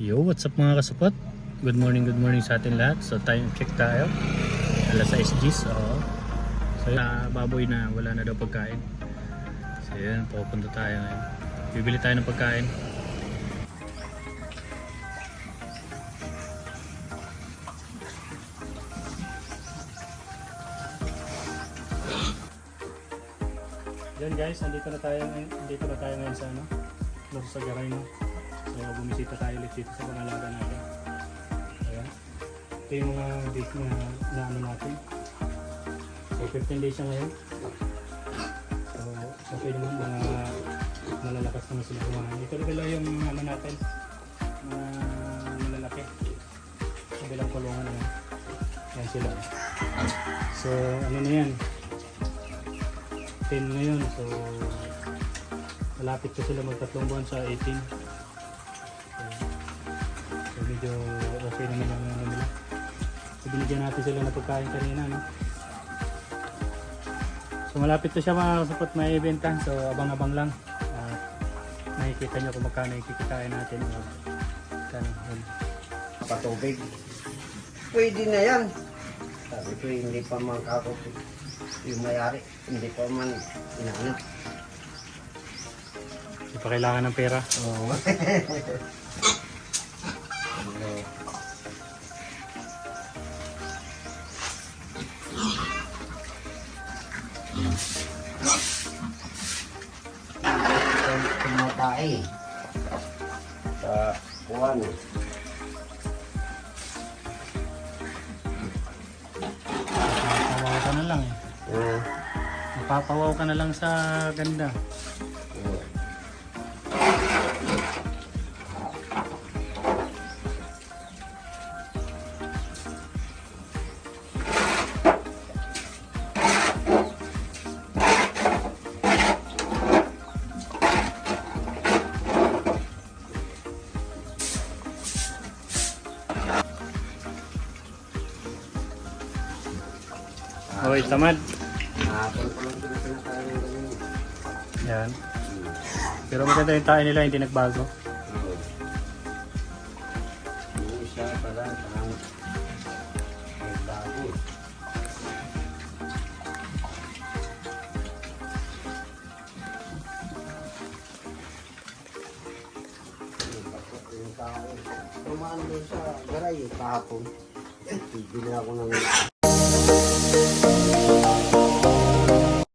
Yo, what's up mga kasupot? Good morning sa atin lahat. So time check tayo. Alas 6 Gs. So baboy na, wala na daw pagkain. So yun, pupunta tayo ngayon. Bibili tayo ng pagkain. Yan guys, andito na tayo ngayon sa Los Sagaray, no? So bumisita tayo ulit dito sa pangalaga natin. Ayan. Ito yung mga days na ano natin. So 15 days siya ngayon. So okay naman, mga malalakas naman sila kumain. Ito rin yung ano natin, mga malalaki. Sa bilang kulungan na yan. Yan sila. So ano na yan, 10 ngayon. So malapit ko sila magtatlong buwan sa 18. So medyo okay naman ang ano nila. So binigyan natin sila ng pagkain kanina, no? So malapit to siya mga kasupot, may ibenta. So abang-abang lang. Nakikita nyo kung magkano ikikitain natin. Patubig. Pwede na yan. Sabi ko hindi pa man kakot yung mayari. Hindi pa man inaano. Hindi pa kailangan ng pera. Oo. Tumatay sa kuwan. Mapapawaw ka na lang. Mapapawaw ka na lang sa ganda. Hoy, tamad. Yan. Pero maganda yung tayo nila, hindi nagbago. Yung isa pala, parang nagbago. Yung tao, tumaan doon sa garay kahapon. Bibili ako ng